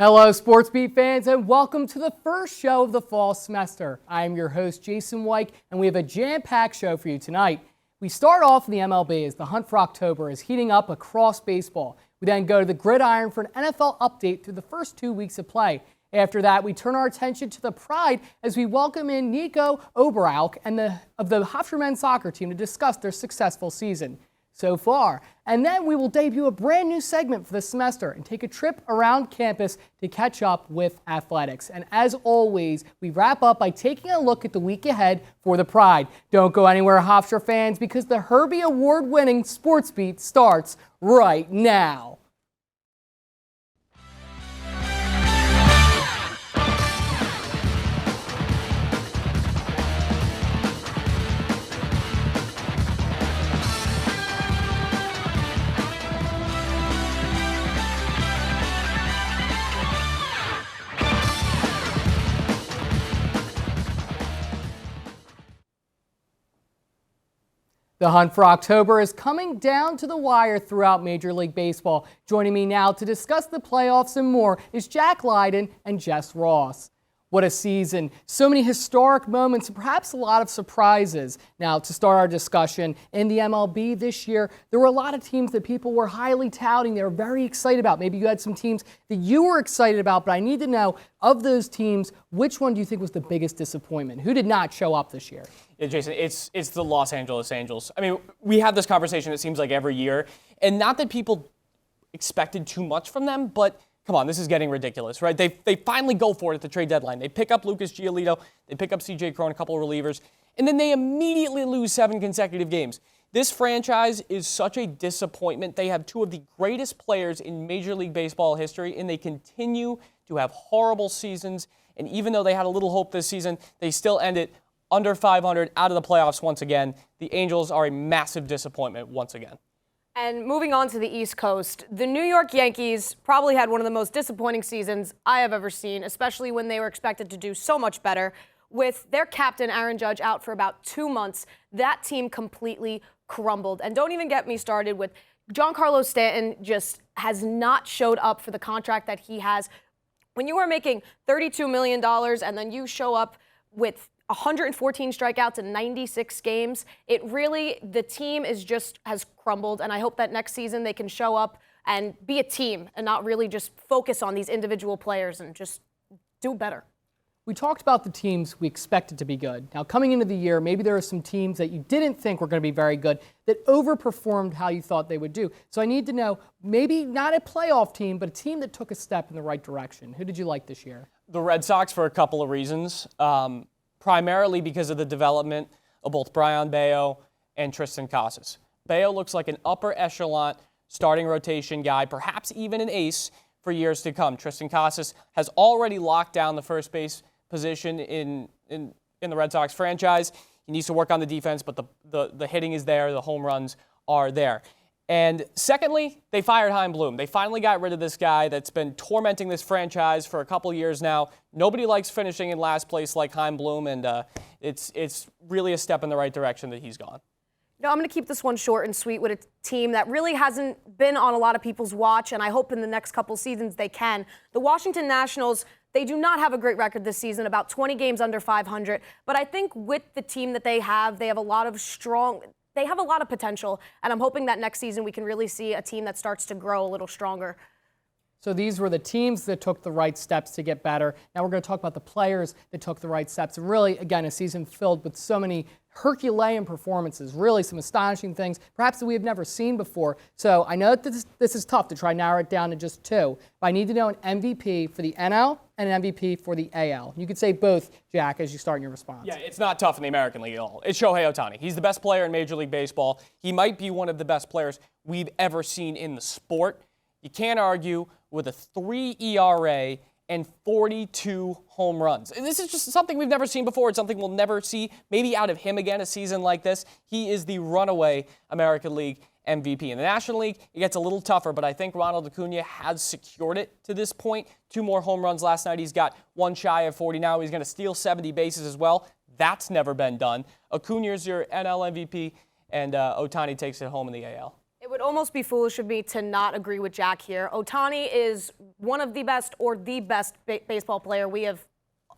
Hello, Sports Beat fans, and welcome to the first show of the fall semester. I am your host, Jason White, and we have a jam-packed show for you tonight. We start off in the MLB as the hunt for October is heating up across baseball. We then go to the gridiron for an NFL update through the first 2 weeks of play. After that, we turn our attention to the Pride as we welcome in Nico Oberalk of the Hofstra men's soccer team to discuss their successful season so far. And then we will debut a brand new segment for the semester and take a trip around campus to catch up with athletics. And as always, we wrap up by taking a look at the week ahead for the Pride. Don't go anywhere, Hofstra fans, because the Herbie Award-winning Sports Beat starts right now. The hunt for October is coming down to the wire throughout Major League Baseball. Joining me now to discuss the playoffs and more is Jack Lydon and Jess Ross. What a season. So many historic moments and perhaps a lot of surprises. Now, to start our discussion, in the MLB this year, there were a lot of teams that people were highly touting. They were very excited about. Maybe you had some teams that you were excited about, but I need to know, of those teams, which one do you think was the biggest disappointment? Who did not show up this year? Yeah, Jason, it's the Los Angeles Angels. I mean, we have this conversation, it seems like, every year. And not that people expected too much from them, but come on, this is getting ridiculous, right? They finally go for it at the trade deadline. They pick up Lucas Giolito, they pick up C.J. Cron, a couple of relievers, and then they immediately lose 7 consecutive games. This franchise is such a disappointment. They have 2 of the greatest players in Major League Baseball history, and they continue to have horrible seasons. And even though they had a little hope this season, they still ended under 500, out of the playoffs once again. The Angels are a massive disappointment once again. And moving on to the East Coast, the New York Yankees probably had one of the most disappointing seasons I have ever seen, especially when they were expected to do so much better. With their captain, Aaron Judge, out for about 2 months, that team completely crumbled. And don't even get me started with Giancarlo Stanton just has not showed up for the contract that he has. When you are making $32 million and then you show up with 114 strikeouts in 96 games. The team has crumbled, and I hope that next season they can show up and be a team and not really just focus on these individual players and just do better. We talked about the teams we expected to be good. Now, coming into the year, maybe there are some teams that you didn't think were going to be very good that overperformed how you thought they would do. So I need to know, maybe not a playoff team, but a team that took a step in the right direction. Who did you like this year? The Red Sox, for a couple of reasons. Primarily because of the development of both Brayan Bello and Triston Casas. Bello looks like an upper echelon starting rotation guy, perhaps even an ace for years to come. Triston Casas has already locked down the first base position in the Red Sox franchise. He needs to work on the defense, but the hitting is there, the home runs are there. And secondly, they fired Chaim Bloom. They finally got rid of this guy that's been tormenting this franchise for a couple years now. Nobody likes finishing in last place like Chaim Bloom, and it's really a step in the right direction that he's gone. No, I'm going to keep this one short and sweet with a team that really hasn't been on a lot of people's watch, and I hope in the next couple seasons they can. The Washington Nationals, they do not have a great record this season, about 20 games under 500, but I think with the team that they have a lot of potential, and I'm hoping that next season we can really see a team that starts to grow a little stronger. So these were the teams that took the right steps to get better. Now we're going to talk about the players that took the right steps. And really, again, a season filled with so many Herculean performances, really some astonishing things, perhaps that we have never seen before. So I know that this is tough to try and narrow it down to just 2, but I need to know an MVP for the NL and an MVP for the AL. You could say both, Jack, as you start your response. Yeah, it's not tough in the American League at all. It's Shohei Ohtani. He's the best player in Major League Baseball. He might be one of the best players we've ever seen in the sport. You can't argue with a 3 ERA and 42 home runs. And this is just something we've never seen before. It's something we'll never see maybe out of him again a season like this. He is the runaway American League MVP. In the National League, it gets a little tougher, but I think Ronald Acuna has secured it to this point. 2 more home runs last night. He's got 1 shy of 40 now. He's going to steal 70 bases as well. That's never been done. Acuna is your NL MVP, and Ohtani takes it home in the AL. It It would almost be foolish of me to not agree with Jack here. Ohtani is one of the best or the best baseball player we have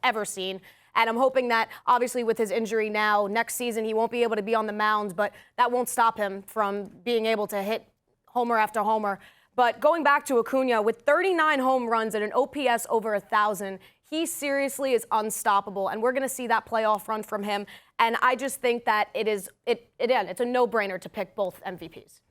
ever seen. And I'm hoping that, obviously, with his injury now, next season he won't be able to be on the mound, but that won't stop him from being able to hit homer after homer. But going back to Acuna, with 39 home runs and an OPS over 1,000, he seriously is unstoppable, and we're going to see that playoff run from him. And I just think that it's a no-brainer to pick both MVPs.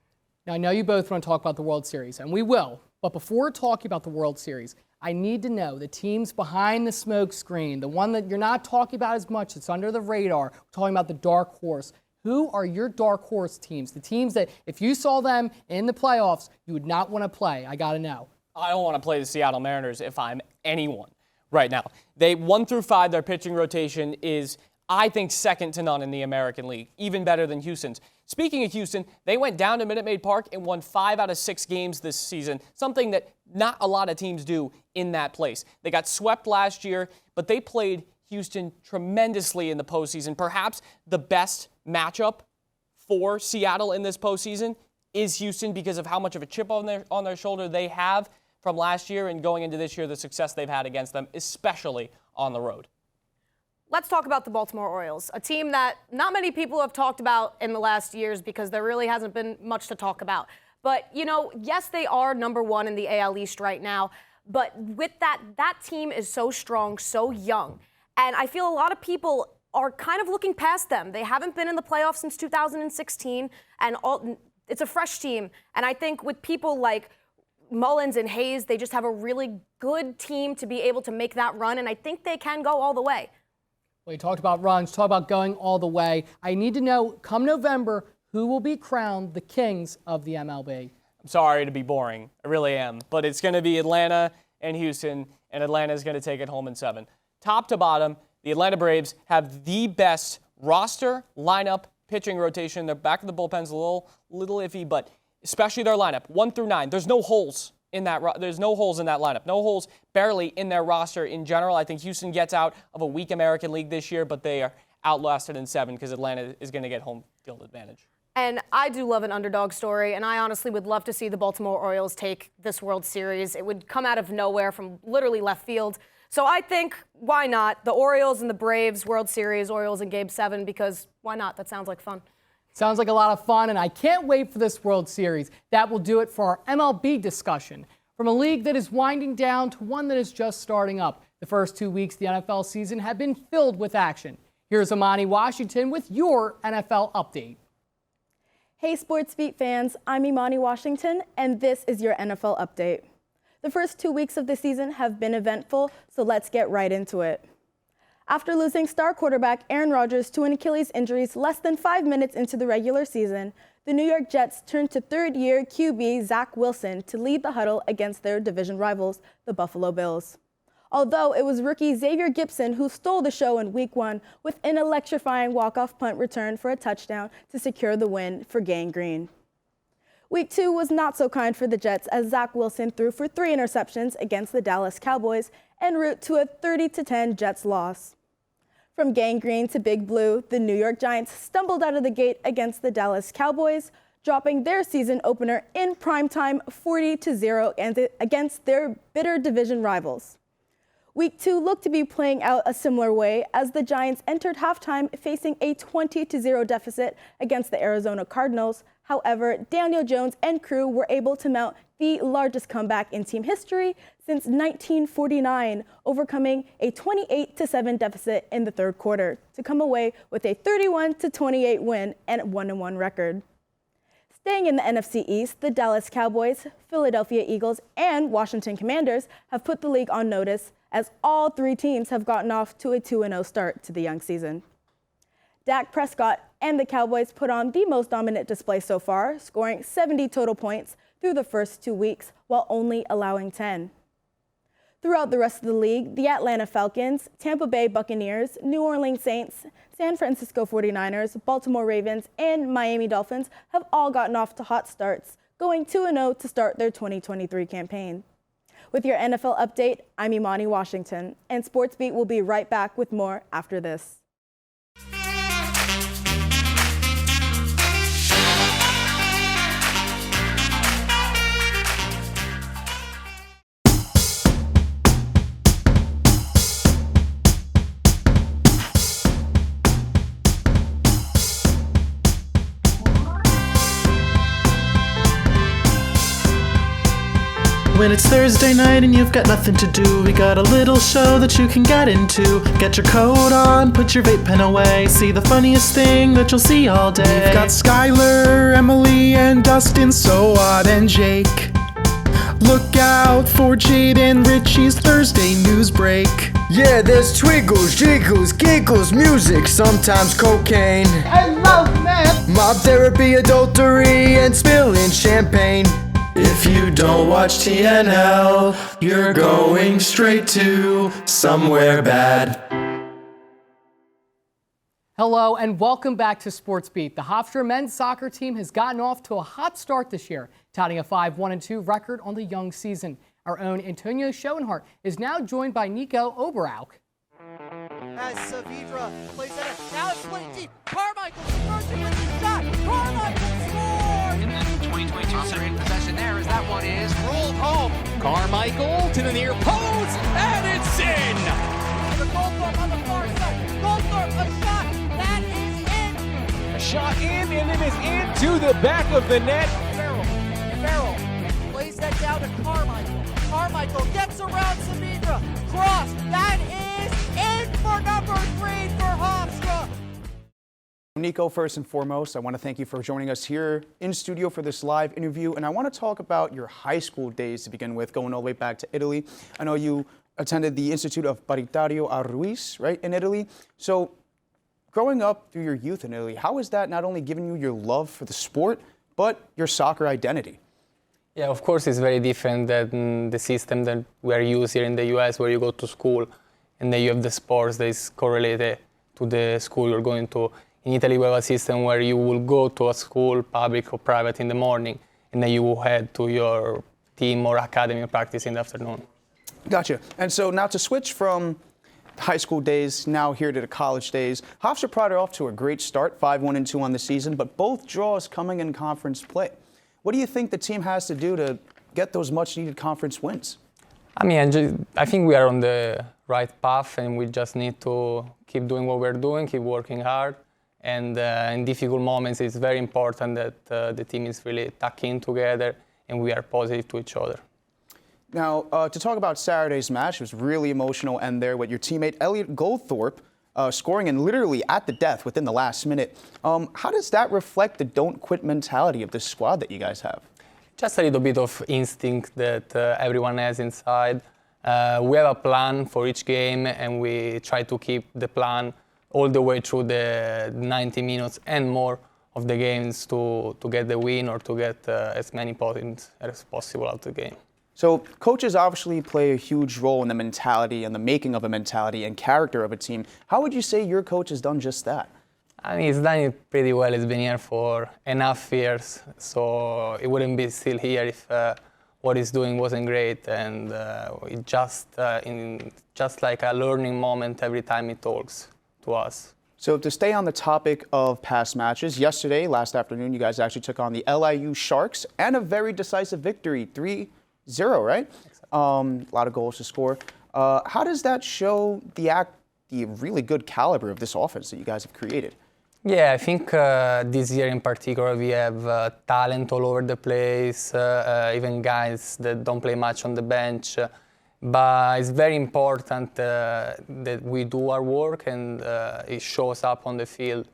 Now, I know you both want to talk about the World Series, and we will. But before talking about the World Series, I need to know the teams behind the smoke screen, the one that you're not talking about as much, it's under the radar. We're talking about the dark horse. Who are your dark horse teams? The teams that if you saw them in the playoffs, you would not want to play. I got to know. I don't want to play the Seattle Mariners if I'm anyone right now. They 1 through 5, their pitching rotation is, I think, second to none in the American League, even better than Houston's. Speaking of Houston, they went down to Minute Maid Park and won 5 out of 6 games this season, something that not a lot of teams do in that place. They got swept last year, but they played Houston tremendously in the postseason. Perhaps the best matchup for Seattle in this postseason is Houston because of how much of a chip on their shoulder they have from last year and going into this year, the success they've had against them, especially on the road. Let's talk about the Baltimore Orioles, a team that not many people have talked about in the last years because there really hasn't been much to talk about. But, yes, they are number 1 in the AL East right now. But with that team is so strong, so young. And I feel a lot of people are kind of looking past them. They haven't been in the playoffs since 2016, and it's a fresh team. And I think with people like Mullins and Hayes, they just have a really good team to be able to make that run, and I think they can go all the way. Well, you talked about runs, talk about going all the way. I need to know, come November, who will be crowned the kings of the MLB? I'm sorry to be boring. I really am. But it's going to be Atlanta and Houston, and Atlanta is going to take it home in 7. Top to bottom, the Atlanta Braves have the best roster, lineup, pitching rotation. Their back of the bullpen's a little iffy, but especially their lineup, 1 through 9. There's no holes in that. There's no holes in that lineup. No holes barely in their roster in general. I think Houston gets out of a weak American League this year, but they are outlasted in 7 because Atlanta is going to get home field advantage. And I do love an underdog story, and I honestly would love to see the Baltimore Orioles take this World Series. It would come out of nowhere from literally left field. So I think, why not? The Orioles and the Braves World Series, Orioles in Game 7, because why not? That sounds like fun. Sounds like a lot of fun, and I can't wait for this World Series. That will do it for our MLB discussion. From a league that is winding down to one that is just starting up, the first 2 weeks of the NFL season have been filled with action. Here's Imani Washington with your NFL update. Hey Sports Beat fans, I'm Imani Washington, and this is your NFL update. The first 2 weeks of the season have been eventful, so let's get right into it. After losing star quarterback Aaron Rodgers to an Achilles injury less than 5 minutes into the regular season, the New York Jets turned to third-year QB Zach Wilson to lead the huddle against their division rivals, the Buffalo Bills. Although it was rookie Xavier Gipson who stole the show in Week 1 with an electrifying walk-off punt return for a touchdown to secure the win for Gang Green. Week 2 was not so kind for the Jets as Zach Wilson threw for 3 interceptions against the Dallas Cowboys en route to a 30-10 Jets loss. From Gang Green to Big Blue, the New York Giants stumbled out of the gate against the Dallas Cowboys, dropping their season opener in primetime 40-0 against their bitter division rivals. Week 2 looked to be playing out a similar way as the Giants entered halftime facing a 20-0 deficit against the Arizona Cardinals. However, Daniel Jones and crew were able to mount the largest comeback in team history since 1949, overcoming a 28-7 deficit in the third quarter to come away with a 31-28 win and 1-1 record. Staying in the NFC East, the Dallas Cowboys, Philadelphia Eagles, and Washington Commanders have put the league on notice as all 3 teams have gotten off to a 2-0 start to the young season. Dak Prescott and the Cowboys put on the most dominant display so far, scoring 70 total points through the first 2 weeks while only allowing 10. Throughout the rest of the league, the Atlanta Falcons, Tampa Bay Buccaneers, New Orleans Saints, San Francisco 49ers, Baltimore Ravens, and Miami Dolphins have all gotten off to hot starts, going 2-0 to start their 2023 campaign. With your NFL update, I'm Imani Washington, and SportsBeat will be right back with more after this. When it's Thursday night and you've got nothing to do, we got a little show that you can get into. Get your coat on, put your vape pen away, see the funniest thing that you'll see all day. We've got Skylar, Emily, and Dustin, Soad, and Jake. Look out for Jade and Richie's Thursday news break. Yeah, there's twiggles, jiggles, giggles, music, sometimes cocaine. I love math. Mob therapy, adultery, and spilling champagne. If you don't watch TNL, you're going straight to somewhere bad. Hello and welcome back to Sports Beat. The Hofstra men's soccer team has gotten off to a hot start this year, touting a 5-1-2 record on the young season. Our own Antonio Schoenhart is now joined by Nico Oberauk. As Saavedra plays at it, now it's split deep. Carmichael converts it with the shot. Carmichael scores! In the 2022 series possession there as that one is rolled home. Carmichael to the near post, and it's in! The Goldthorpe on the far side. Goldthorpe, a shot. That is in. A shot in, and it is into the back of the net. Farrell plays that down to Carmichael. Carmichael gets around Saavedra. Cross. That is in for number 3 for Hofstra. Nico, first and foremost, I want to thank you for joining us here in studio for this live interview. And I want to talk about your high school days to begin with, going all the way back to Italy. I know you attended the Institute of Paritario a Ruiz, right, in Italy. So growing up through your youth in Italy, how has that not only given you your love for the sport, but your soccer identity? Yeah, of course, it's very different than the system that we are used here in the US, where you go to school and then you have the sports that is correlated to the school you're going to. In Italy, we have a system where you will go to a school, public or private, in the morning, and then you will head to your team or academy practice in the afternoon. Gotcha. And so now to switch from high school days now here to the college days, Hofstra Pride are off to a great start, 5-1-2 on the season, but both draws coming in conference play. What do you think the team has to do to get those much-needed conference wins? I mean, I think we are on the right path, and we just need to keep doing what we're doing, keep working hard. And in difficult moments, it's very important that the team is really tucked in together and we are positive to each other. Now, to talk about Saturday's match, it was really emotional end there with your teammate Elliot Goldthorpe scoring and literally at the death within the last minute. How does that reflect the don't quit mentality of this squad that you guys have? Just a little bit of instinct that everyone has inside. We have a plan for each game, and we try to keep the plan all the way through the 90 minutes and more of the games to get the win or to get as many points as possible out of the game. So coaches obviously play a huge role in the mentality and the making of a mentality and character of a team. How would you say your coach has done just that? I mean, he's done it pretty well. He's been here for enough years, so he wouldn't be still here if what he's doing wasn't great. And it just like a learning moment every time he talks to us. So to stay on the topic of past matches, yesterday, last afternoon, you guys actually took on the LIU Sharks and a very decisive victory, 3-0, right? Exactly. A lot of goals to score. How does that show the really good caliber of this offense that you guys have created? Yeah, I think this year in particular we have talent all over the place, even guys that don't play much on the bench. But it's very important that we do our work and it shows up on the field.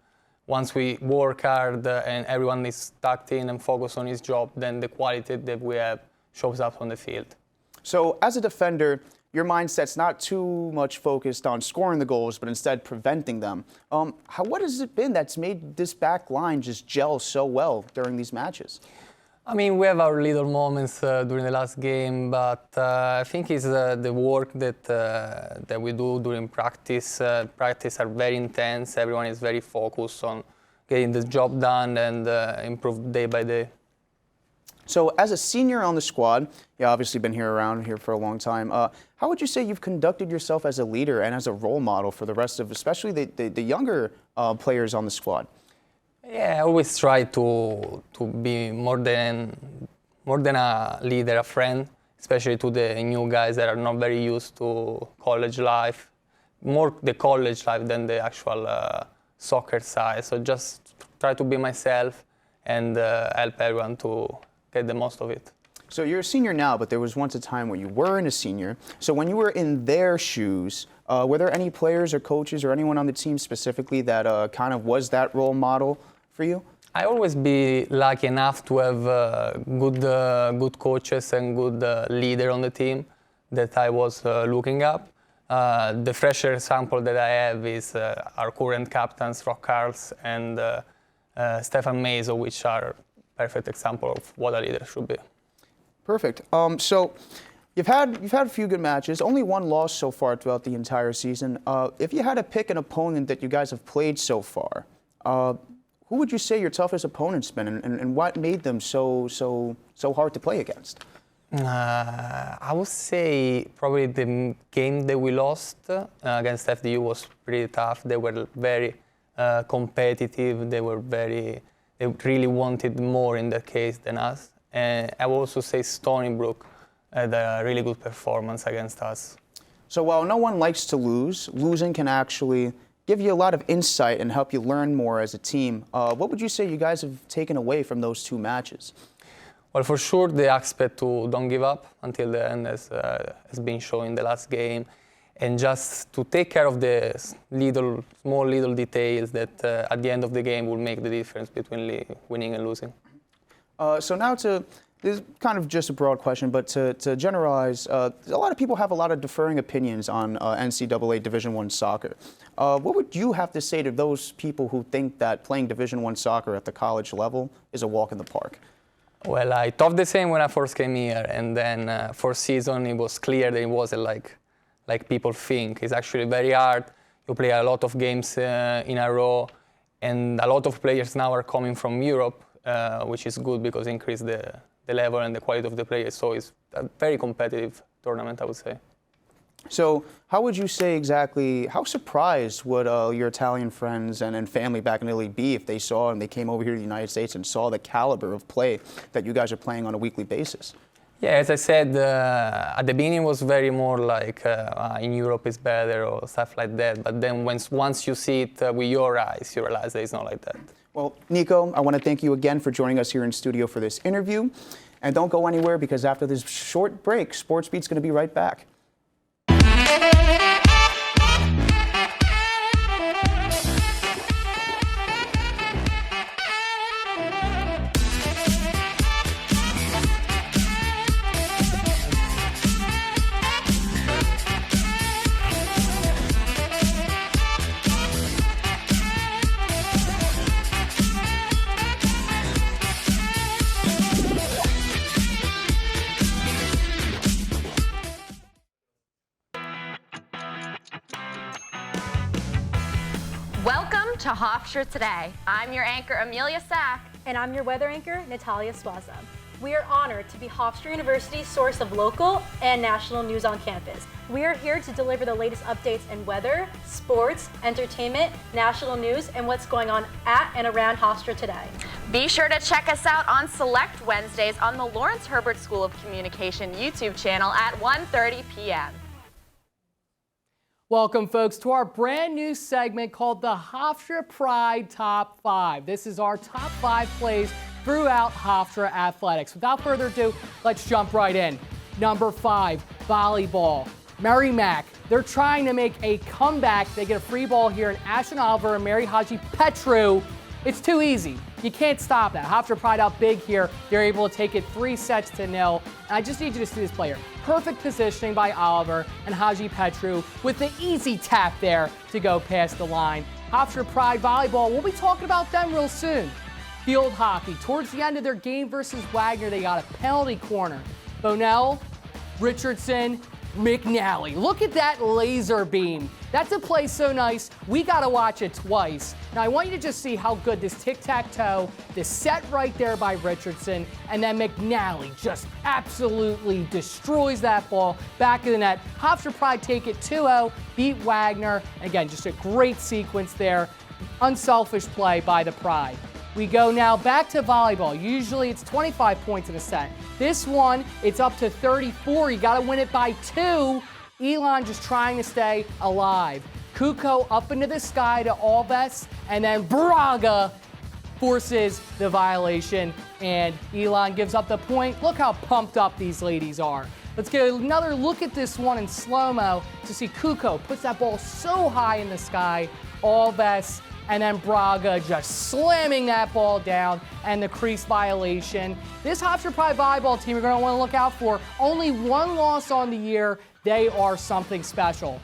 Once we work hard and everyone is tucked in and focused on his job, then the quality that we have shows up on the field. So as a defender, your mindset's not too much focused on scoring the goals, but instead preventing them. What has it been that's made this back line just gel so well during these matches? I mean, we have our little moments during the last game, but I think it's the work that we do during practice. Practice are very intense. Everyone is very focused on getting the job done and improve day by day. So as a senior on the squad, you've obviously been around here for a long time. How would you say you've conducted yourself as a leader and as a role model for the rest of, especially the younger players on the squad? Yeah, I always try to be more than a leader, a friend, especially to the new guys that are not very used to college life, more the college life than the actual soccer side. So just try to be myself and help everyone to get the most of it. So you're a senior now, but there was once a time where you weren't a senior. So when you were in their shoes, were there any players or coaches or anyone on the team specifically that kind of was that role model for you? I always be lucky enough to have good coaches and good leader on the team that I was looking up. The fresher example that I have is our current captains, Rock Karls and Stefan Meso, which are perfect example of what a leader should be. Perfect. So you've had a few good matches, only one loss so far throughout the entire season. If you had to pick an opponent that you guys have played so far, who would you say your toughest opponent's been, and what made them so hard to play against? I would say probably the game that we lost against FDU was pretty tough. They were very competitive. They really wanted more in that case than us. And I would also say Stony Brook had a really good performance against us. So while no one likes to lose, losing can actually give you a lot of insight and help you learn more as a team. What would you say you guys have taken away from those two matches? Well, for sure, the aspect to don't give up until the end has been shown in the last game, and just to take care of the small little details that at the end of the game will make the difference between winning and losing. So now this is kind of just a broad question, but to generalize, a lot of people have a lot of differing opinions on NCAA Division I soccer. What would you have to say to those people who think that playing Division I soccer at the college level is a walk in the park? Well, I thought the same when I first came here, and then for season it was clear that it wasn't like people think. It's actually very hard. You play a lot of games in a row, and a lot of players now are coming from Europe, which is good because it increases the level and the quality of the players. So it's a very competitive tournament, I would say. So how would you say exactly, how surprised would your Italian friends and family back in Italy be if they saw and they came over here to the United States and saw the caliber of play that you guys are playing on a weekly basis? Yeah, as I said, at the beginning it was very more like in Europe is better or stuff like that. But then once you see it with your eyes, you realize that it's not like that. Well, Nico, I want to thank you again for joining us here in studio for this interview. And don't go anywhere, because after this short break, Sports Beat's going to be right back. Welcome to Hofstra Today. I'm your anchor, Amelia Sack. And I'm your weather anchor, Natalia Swaza. We are honored to be Hofstra University's source of local and national news on campus. We are here to deliver the latest updates in weather, sports, entertainment, national news, and what's going on at and around Hofstra today. Be sure to check us out on Select Wednesdays on the Lawrence Herbert School of Communication YouTube channel at 1:30 p.m. Welcome, folks, to our brand new segment called the Hofstra Pride Top 5. This is our top 5 plays throughout Hofstra athletics. Without further ado, let's jump right in. Number 5, volleyball. Merrimack, they're trying to make a comeback. They get a free ball here, and Ashton Oliver and Mary Haji Petru. It's too easy. You can't stop that. Hofstra Pride out big here. They're able to take it 3-0. And I just need you to see this player. Perfect positioning by Oliver and Haji Petru with the easy tap there to go past the line. Hofstra Pride volleyball, we'll be talking about them real soon. Field hockey, towards the end of their game versus Wagner, they got a penalty corner. Bonell, Richardson, McNally. Look at that laser beam. That's a play so nice, we gotta watch it twice. Now I want you to just see how good this tic-tac-toe, this set right there by Richardson, and then McNally just absolutely destroys that ball back of the net. Hofstra Pride take it 2-0, beat Wagner. Again, just a great sequence there. Unselfish play by the Pride. We go now back to volleyball. Usually it's 25 points in a set. This one, it's up to 34. You gotta win it by 2. Elon just trying to stay alive. Kuko up into the sky to Alves, and then Braga forces the violation, and Elon gives up the point. Look how pumped up these ladies are. Let's get another look at this one in slow-mo to see Kukoc puts that ball so high in the sky. Alves and then Braga just slamming that ball down, and the crease violation. This Hofstra Pride volleyball team you're going to want to look out for. Only one loss on the year. They are something special.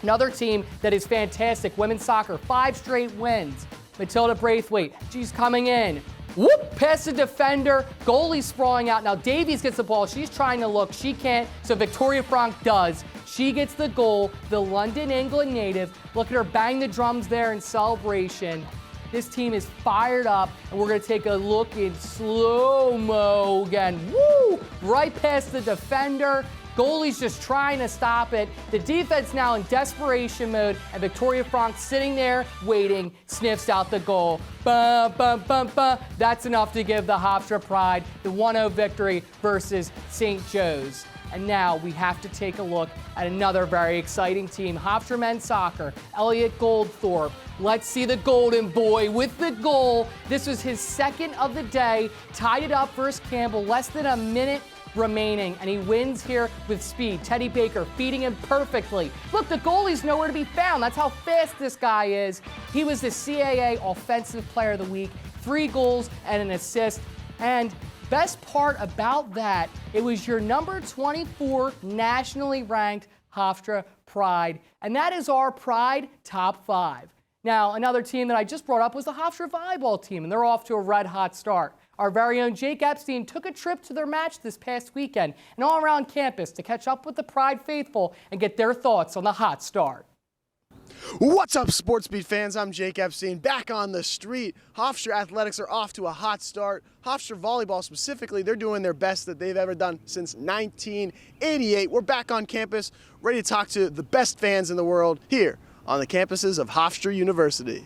Another team that is fantastic, women's soccer, 5 straight wins. Matilda Braithwaite, she's coming in. Whoop, past the defender, goalie sprawling out. Now Davies gets the ball, she's trying to look, she can't, so Victoria Frank does. She gets the goal, the London, England native. Look at her bang the drums there in celebration. This team is fired up, and we're gonna take a look in slow-mo again. Woo! Right past the defender. Goalie's just trying to stop it. The defense now in desperation mode, and Victoria Frank sitting there waiting, sniffs out the goal. Bum, bum, bum, bum. That's enough to give the Hofstra Pride the 1-0 victory versus St. Joe's. And now we have to take a look at another very exciting team, Hofstra men's soccer, Elliot Goldthorpe. Let's see the golden boy with the goal. This was his second of the day, tied it up versus Campbell, less than a minute remaining, and he wins here with speed. Teddy Baker feeding him perfectly. Look, the goalie's nowhere to be found. That's how fast this guy is. He was the CAA Offensive Player of the Week, 3 goals and an assist. And best part about that, it was your number 24 nationally ranked Hofstra Pride, and that is our Pride Top 5. Now, another team that I just brought up was the Hofstra volleyball team, and they're off to a red-hot start. Our very own Jake Epstein took a trip to their match this past weekend and all around campus to catch up with the Pride faithful and get their thoughts on the hot start. What's up, Sports Beat fans? I'm Jake Epstein, back on the street. Hofstra Athletics are off to a hot start. Hofstra Volleyball specifically, they're doing their best that they've ever done since 1988. We're back on campus, ready to talk to the best fans in the world here on the campuses of Hofstra University.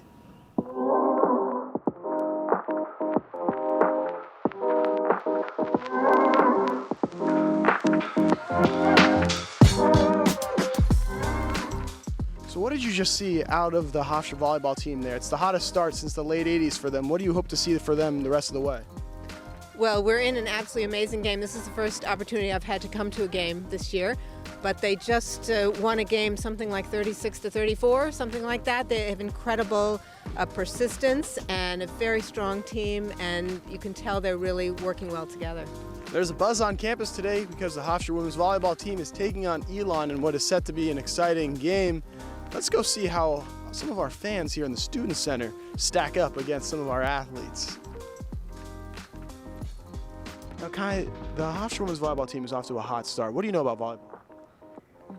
So what did you just see out of the Hofstra volleyball team there? It's the hottest start since the late 80s for them. What do you hope to see for them the rest of the way? Well, we're in an absolutely amazing game. This is the first opportunity I've had to come to a game this year, but they just won a game something like 36-34, something like that. They have incredible persistence and a very strong team, and you can tell they're really working well together. There's a buzz on campus today because the Hofstra women's volleyball team is taking on Elon in what is set to be an exciting game. Let's go see how some of our fans here in the Student Center stack up against some of our athletes. Now, Kai, the Hofstra women's volleyball team is off to a hot start. What do you know about volleyball?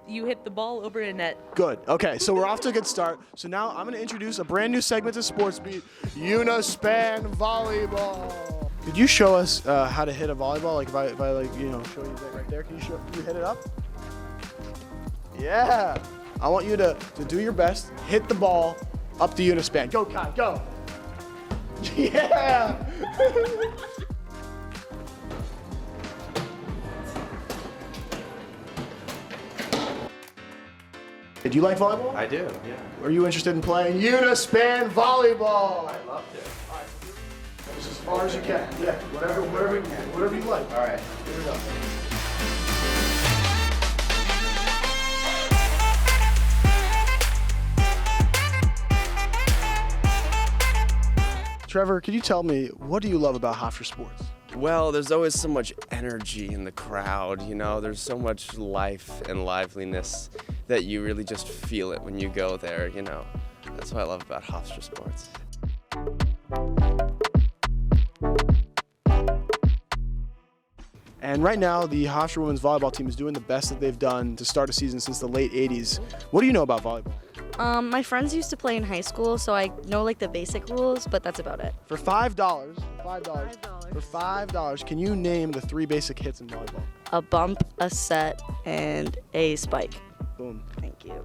You hit the ball over the net. Good. Okay, so we're off to a good start. So now I'm going to introduce a brand new segment to Sports Beat, Unispan Volleyball. Could you show us how to hit a volleyball? Like if I show you that right there. Can you hit it up? Yeah. I want you to do your best, hit the ball up the Unispan. Go, Kai, go. Yeah. Do you like volleyball? I do, yeah. Are you interested in playing Unispan Volleyball? I'd love to. Just as far as you can. Yeah, whatever you like. All right. Here we go. Trevor, could you tell me, what do you love about Hofstra sports? Well, there's always so much energy in the crowd, you know, there's so much life and liveliness that you really just feel it when you go there, you know. That's what I love about Hofstra sports. And right now, the Hofstra women's volleyball team is doing the best that they've done to start a season since the late 80s. What do you know about volleyball? My friends used to play in high school, so I know like the basic rules, but that's about it. For $5, can you name the 3 basic hits in volleyball? A bump, a set, and a spike. Boom. Thank you.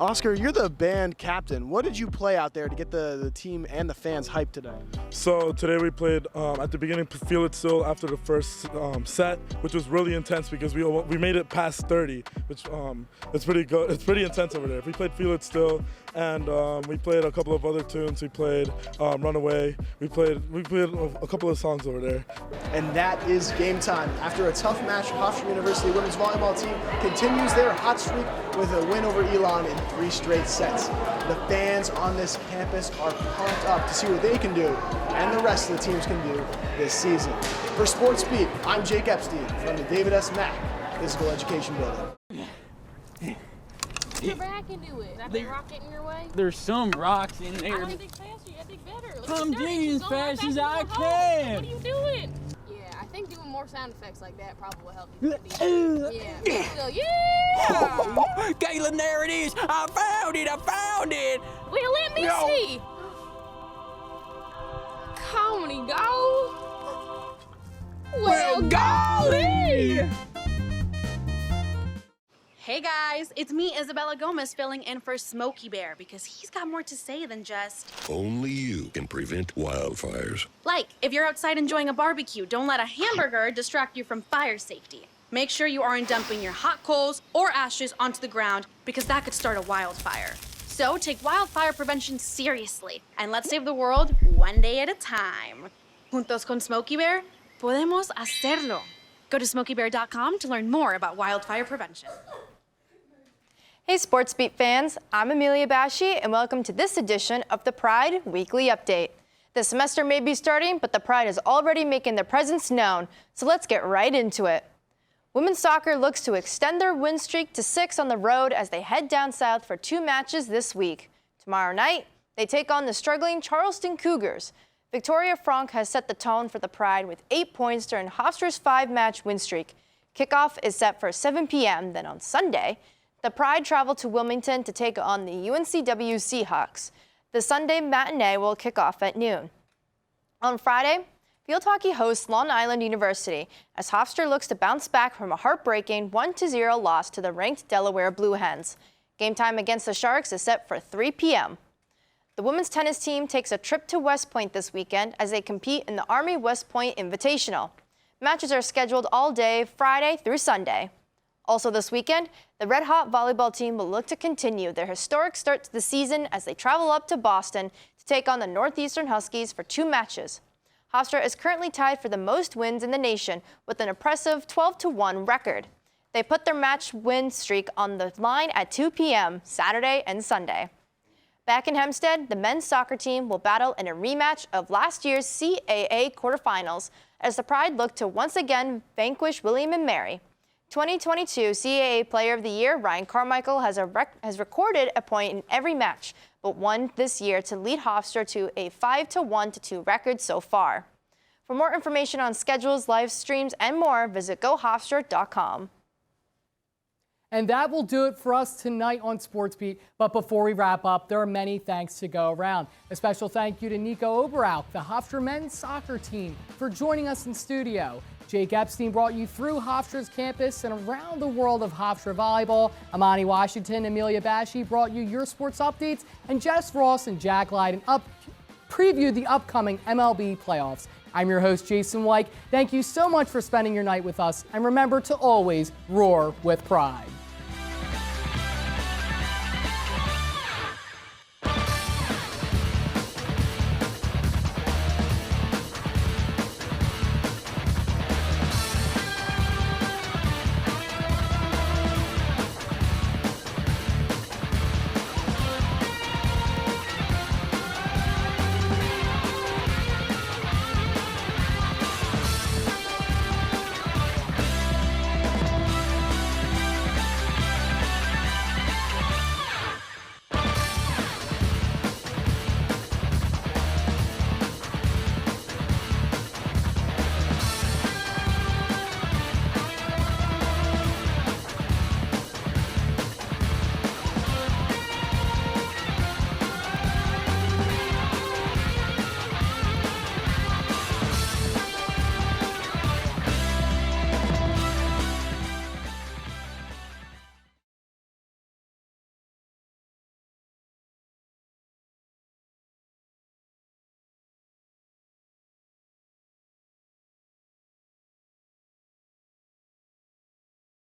Oscar, you're the band captain. What did you play out there to get the team and the fans hyped today? So today we played at the beginning Feel It Still after the first set, which was really intense because we made it past 30, which it's pretty good. It's pretty intense over there. We played Feel It Still, and we played a couple of other tunes. We played Runaway. We played a couple of songs over there. And that is game time. After a tough match, Hofstra University women's volleyball team continues their hot streak with a win over Elon in 3 straight sets. The fans on this campus are pumped up to see what they can do and the rest of the teams can do this season. For Sports Beat, I'm Jake Epstein from the David S. Mack Physical Education Building. Get back into it. Is that the rock getting your way? There's some rocks in I there. don't think faster. You gotta think better. I'm digging as fast as I can. What are you doing? Yeah, I think doing more sound effects like that probably will help you. Yeah. Yeah. Galen, there it is. I found it. I found it. Well, let me see. Comedy go. Well, golly. Hey guys, it's me, Isabella Gomez, filling in for Smokey Bear because he's got more to say than just... Only you can prevent wildfires. Like, if you're outside enjoying a barbecue, don't let a hamburger distract you from fire safety. Make sure you aren't dumping your hot coals or ashes onto the ground because that could start a wildfire. So take wildfire prevention seriously and let's save the world one day at a time. Juntos con Smokey Bear, podemos hacerlo. Go to smokeybear.com to learn more about wildfire prevention. Hey Sports Beat fans, I'm Amelia Bashy and welcome to this edition of the Pride Weekly Update. The semester may be starting, but the Pride is already making their presence known, so let's get right into it. Women's soccer looks to extend their win streak to 6 on the road as they head down south for 2 matches this week. Tomorrow night, they take on the struggling Charleston Cougars. Victoria Frank has set the tone for the Pride with 8 points during Hofstra's 5-match win streak. Kickoff is set for 7 p.m. Then on Sunday, the Pride travel to Wilmington to take on the UNCW Seahawks. The Sunday matinee will kick off at noon. On Friday, field hockey hosts Long Island University as Hofstra looks to bounce back from a heartbreaking 1-0 loss to the ranked Delaware Blue Hens. Game time against the Sharks is set for 3 p.m. The women's tennis team takes a trip to West Point this weekend as they compete in the Army West Point Invitational. Matches are scheduled all day, Friday through Sunday. Also this weekend, the Red Hot volleyball team will look to continue their historic start to the season as they travel up to Boston to take on the Northeastern Huskies for 2 matches. Hofstra is currently tied for the most wins in the nation with an impressive 12-1 record. They put their match win streak on the line at 2 p.m. Saturday and Sunday. Back in Hempstead, the men's soccer team will battle in a rematch of last year's CAA quarterfinals as the Pride look to once again vanquish William & Mary. 2022 CAA Player of the Year Ryan Carmichael has recorded a point in every match, but won this year to lead Hofstra to a 5-1-2 record so far. For more information on schedules, live streams, and more, visit GoHofstra.com. And that will do it for us tonight on Sports Beat. But before we wrap up, there are many thanks to go around. A special thank you to Nico Oberauk, the Hofstra men's soccer team, for joining us in studio. Jake Epstein brought you through Hofstra's campus and around the world of Hofstra volleyball. Amani Washington, Amelia Bashy brought you your sports updates, and Jess Ross and Jack Lydon previewed the upcoming MLB playoffs. I'm your host, Jason White. Thank you so much for spending your night with us, and remember to always roar with pride.